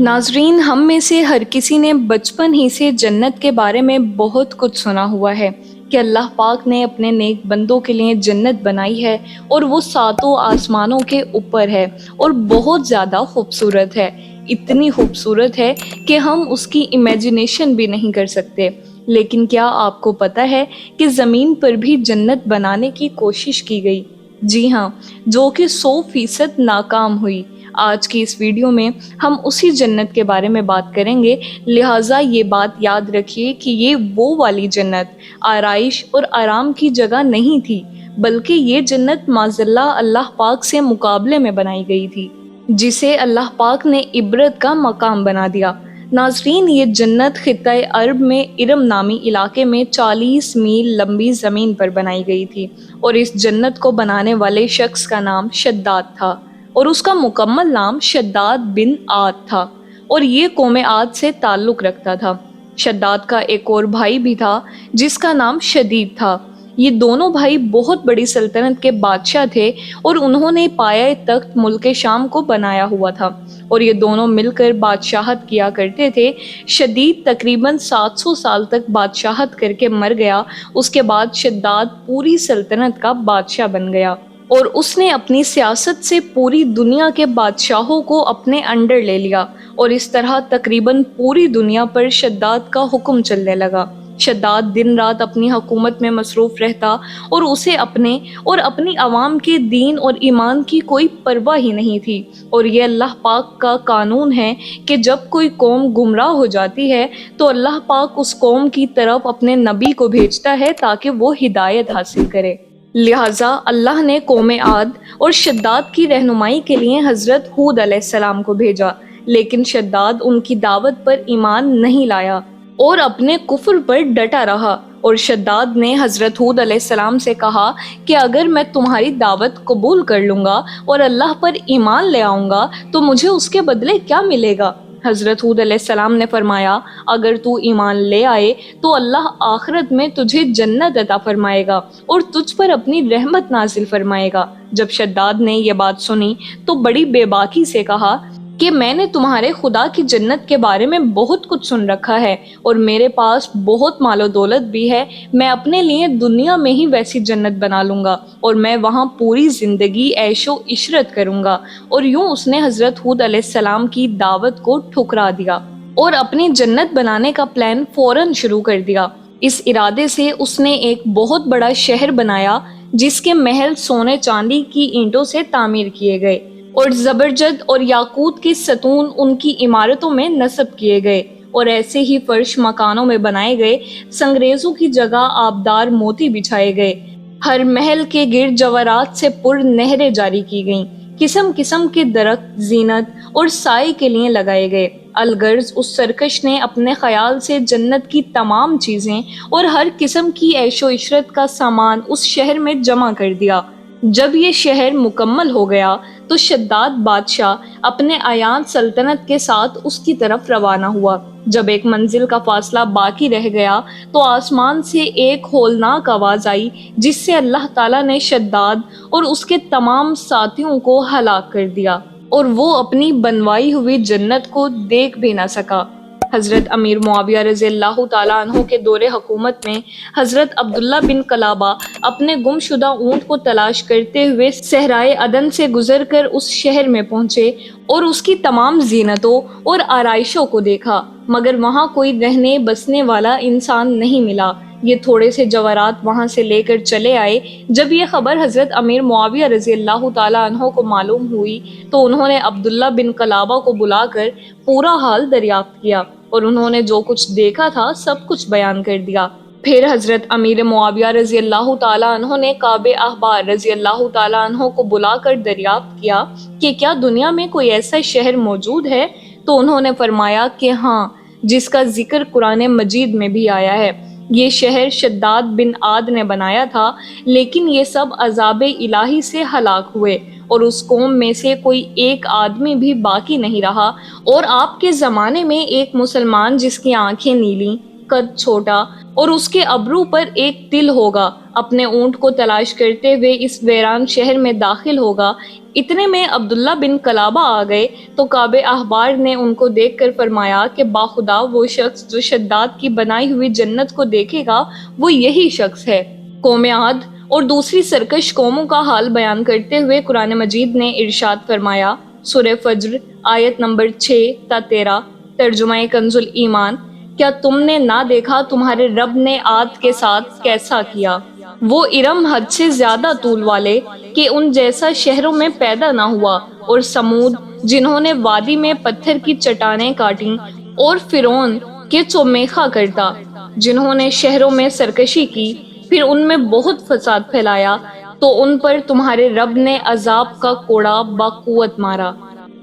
ناظرین، ہم میں سے ہر کسی نے بچپن ہی سے جنت کے بارے میں بہت کچھ سنا ہوا ہے کہ اللہ پاک نے اپنے نیک بندوں کے لیے جنت بنائی ہے اور وہ ساتوں آسمانوں کے اوپر ہے اور بہت زیادہ خوبصورت ہے۔ اتنی خوبصورت ہے کہ ہم اس کی امیجنیشن بھی نہیں کر سکتے۔ لیکن کیا آپ کو پتہ ہے کہ زمین پر بھی جنت بنانے کی کوشش کی گئی؟ جی ہاں، جو کہ 100% ناکام ہوئی۔ آج کی اس ویڈیو میں ہم اسی جنت کے بارے میں بات کریں گے، لہٰذا یہ بات یاد رکھیے کہ یہ وہ والی جنت آرائش اور آرام کی جگہ نہیں تھی، بلکہ یہ جنت معاذاللہ اللہ پاک سے مقابلے میں بنائی گئی تھی، جسے اللہ پاک نے عبرت کا مقام بنا دیا۔ ناظرین، یہ جنت خطۂ عرب میں ارم نامی علاقے میں 40 میل لمبی زمین پر بنائی گئی تھی، اور اس جنت کو بنانے والے شخص کا نام شداد تھا، اور اس کا مکمل نام شداد بن عاد تھا، اور یہ قوم عاد سے تعلق رکھتا تھا۔ شداد کا ایک اور بھائی بھی تھا جس کا نام شدید تھا۔ یہ دونوں بھائی بہت بڑی سلطنت کے بادشاہ تھے، اور انہوں نے پایہ تخت ملک شام کو بنایا ہوا تھا، اور یہ دونوں مل کر بادشاہت کیا کرتے تھے۔ شدید تقریباً 700 سال تک بادشاہت کر کے مر گیا۔ اس کے بعد شداد پوری سلطنت کا بادشاہ بن گیا، اور اس نے اپنی سیاست سے پوری دنیا کے بادشاہوں کو اپنے انڈر لے لیا، اور اس طرح تقریباً پوری دنیا پر شداد کا حکم چلنے لگا۔ شداد دن رات اپنی حکومت میں مصروف رہتا، اور اسے اپنے اور اپنی عوام کے دین اور ایمان کی کوئی پرواہ ہی نہیں تھی۔ اور یہ اللہ پاک کا قانون ہے کہ جب کوئی قوم گمراہ ہو جاتی ہے تو اللہ پاک اس قوم کی طرف اپنے نبی کو بھیجتا ہے تاکہ وہ ہدایت حاصل کرے۔ لہٰذا اللہ نے قوم عاد اور شداد کی رہنمائی کے لیے حضرت ہود علیہ السلام کو بھیجا، لیکن شداد ان کی دعوت پر ایمان نہیں لایا اور اپنے کفر پر ڈٹا رہا۔ اور شداد نے حضرت ہود علیہ السلام سے کہا کہ اگر میں تمہاری دعوت قبول کر لوں گا اور اللہ پر ایمان لے آؤں گا تو مجھے اس کے بدلے کیا ملے گا؟ حضرت ہود علیہ السلام نے فرمایا، اگر تو ایمان لے آئے تو اللہ آخرت میں تجھے جنت عطا فرمائے گا اور تجھ پر اپنی رحمت نازل فرمائے گا۔ جب شداد نے یہ بات سنی تو بڑی بے باکی سے کہا کہ میں نے تمہارے خدا کی جنت کے بارے میں بہت کچھ سن رکھا ہے، اور میرے پاس بہت مال و دولت بھی ہے۔ میں اپنے لیے دنیا میں ہی ویسی جنت بنا لوں گا، اور میں وہاں پوری زندگی عیش و عشرت کروں گا۔ اور یوں اس نے حضرت ہود علیہ السلام کی دعوت کو ٹھکرا دیا اور اپنی جنت بنانے کا پلان فوراً شروع کر دیا۔ اس ارادے سے اس نے ایک بہت بڑا شہر بنایا جس کے محل سونے چاندی کی اینٹوں سے تعمیر کیے گئے، اور زبرجد اور یاقوت کے ستون ان کی عمارتوں میں نصب کیے گئے، اور ایسے ہی فرش مکانوں میں بنائے گئے۔ سنگریزوں کی جگہ آبدار موتی بچھائے گئے۔ ہر محل کے گرد جواہرات سے پر نہریں جاری کی گئیں۔ قسم قسم کے درخت زینت اور سائے کے لیے لگائے گئے۔ الغرض اس سرکش نے اپنے خیال سے جنت کی تمام چیزیں اور ہر قسم کی عیش و عشرت کا سامان اس شہر میں جمع کر دیا۔ جب یہ شہر مکمل ہو گیا تو شداد بادشاہ اپنے اعیان سلطنت کے ساتھ اس کی طرف روانہ ہوا۔ جب ایک منزل کا فاصلہ باقی رہ گیا تو آسمان سے ایک ہولناک آواز آئی، جس سے اللہ تعالیٰ نے شداد اور اس کے تمام ساتھیوں کو ہلاک کر دیا، اور وہ اپنی بنوائی ہوئی جنت کو دیکھ بھی نہ سکا۔ حضرت امیر معاویہ رضی اللہ تعالیٰ عنہ کے دور حکومت میں حضرت عبداللہ بن قلابہ اپنے گم شدہ اونٹ کو تلاش کرتے ہوئے صحرائے عدن سے گزر کر اس شہر میں پہنچے اور اس کی تمام زینتوں اور آرائشوں کو دیکھا، مگر وہاں کوئی رہنے بسنے والا انسان نہیں ملا۔ یہ تھوڑے سے جواہرات وہاں سے لے کر چلے آئے۔ جب یہ خبر حضرت امیر معاویہ رضی اللہ تعالیٰ عنہ کو معلوم ہوئی تو انہوں نے عبداللہ بن قلابہ کو بلا کر پورا حال دریافت کیا، اور انہوں نے جو کچھ دیکھا تھا سب کچھ بیان کر دیا۔ پھر حضرت امیر معاویہ رضی اللہ تعالیٰ عنہ نے کعب احبار رضی اللہ تعالیٰ عنہ کو بلا کر دریافت کیا کہ کیا دنیا میں کوئی ایسا شہر موجود ہے؟ تو انہوں نے فرمایا کہ ہاں، جس کا ذکر قرآن مجید میں بھی آیا ہے۔ یہ شہر شداد بن عاد نے بنایا تھا، لیکن یہ سب عذاب الہی سے ہلاک ہوئے، اور اس قوم میں سے کوئی ایک آدمی بھی باقی نہیں رہا۔ اور آپ کے زمانے میں ایک مسلمان جس کی آنکھیں نیلی، قد چھوٹا اور اس کے ابرو پر ایک تل ہوگا، اپنے اونٹ کو تلاش کرتے ہوئے اس ویران شہر میں داخل ہوگا۔ اتنے میں عبداللہ بن قلابہ آ گئے تو کعب احبار نے ان کو دیکھ کر فرمایا کہ باخدا وہ شخص جو شداد کی بنائی ہوئی جنت کو دیکھے گا وہ یہی شخص ہے۔ قوم عاد اور دوسری سرکش قوموں کا حال بیان کرتے ہوئے قرآن مجید نے ارشاد فرمایا، سورہ فجر آیت نمبر 6 تا 13، ترجمہ کنز الایمان، کیا تم نے نہ دیکھا تمہارے رب نے عاد کے ساتھ کیسا کیا؟ وہ ارم حد سے زیادہ طول والے کہ ان جیسا شہروں میں پیدا نہ ہوا، اور سمود جنہوں نے وادی میں پتھر کی چٹانیں کاٹیں، اور فرعون کے چومیخا کرتا جنہوں نے شہروں میں سرکشی کی، پھر ان میں بہت فساد پھیلایا، تو ان پر تمہارے رب نے عذاب کا کوڑا باقوت مارا۔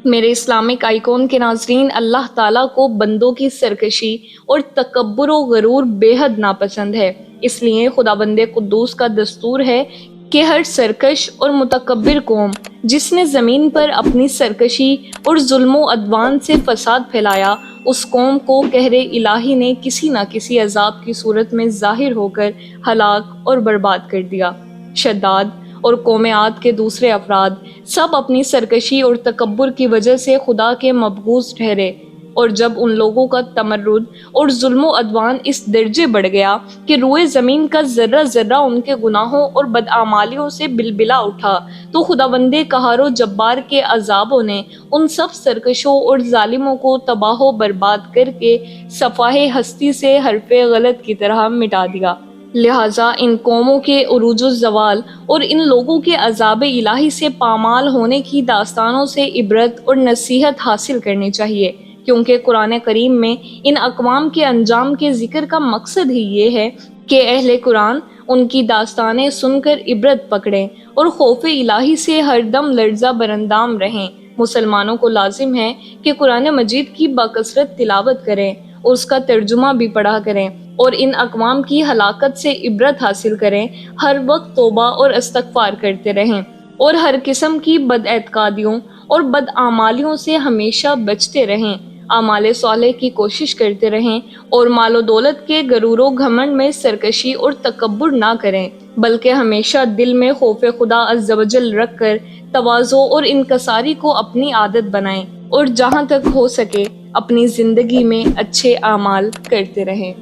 میرے اسلامک آئیکن کے ناظرین، اللہ تعالیٰ کو بندوں کی سرکشی اور تکبر و غرور بے حد ناپسند ہے۔ اس لیے خداوند قدوس کا دستور ہے کہ ہر سرکش اور متکبر قوم جس نے زمین پر اپنی سرکشی اور ظلم و عدوان سے فساد پھیلایا، اس قوم کو قہر الہی نے کسی نہ کسی عذاب کی صورت میں ظاہر ہو کر ہلاک اور برباد کر دیا۔ شداد اور قوم عاد کے دوسرے افراد سب اپنی سرکشی اور تکبر کی وجہ سے خدا کے مبغوض ٹھہرے، اور جب ان لوگوں کا تمرد اور ظلم و عدوان اس درجے بڑھ گیا کہ روئے زمین کا ذرہ ذرہ ان کے گناہوں اور بدعمالیوں سے بلبلا اٹھا، تو خداوند قہار و جبار کے عذابوں نے ان سب سرکشوں اور ظالموں کو تباہ و برباد کر کے صفحہ ہستی سے حرف غلط کی طرح مٹا دیا۔ لہٰذا ان قوموں کے عروج و زوال اور ان لوگوں کے عذاب الہی سے پامال ہونے کی داستانوں سے عبرت اور نصیحت حاصل کرنی چاہیے، کیونکہ قرآن کریم میں ان اقوام کے انجام کے ذکر کا مقصد ہی یہ ہے کہ اہل قرآن ان کی داستانیں سن کر عبرت پکڑیں اور خوف الہی سے ہر دم لرزہ برندام رہیں۔ مسلمانوں کو لازم ہے کہ قرآن مجید کی باکثرت تلاوت کریں اور اس کا ترجمہ بھی پڑھا کریں، اور ان اقوام کی ہلاکت سے عبرت حاصل کریں، ہر وقت توبہ اور استغفار کرتے رہیں، اور ہر قسم کی بد اعتقادیوں اور بدعمالیوں سے ہمیشہ بچتے رہیں، اعمال صالح کی کوشش کرتے رہیں، اور مال و دولت کے غرور و گھمنڈ میں سرکشی اور تکبر نہ کریں، بلکہ ہمیشہ دل میں خوف خدا عز و جل رکھ کر تواضع اور انکساری کو اپنی عادت بنائیں، اور جہاں تک ہو سکے اپنی زندگی میں اچھے اعمال کرتے رہیں۔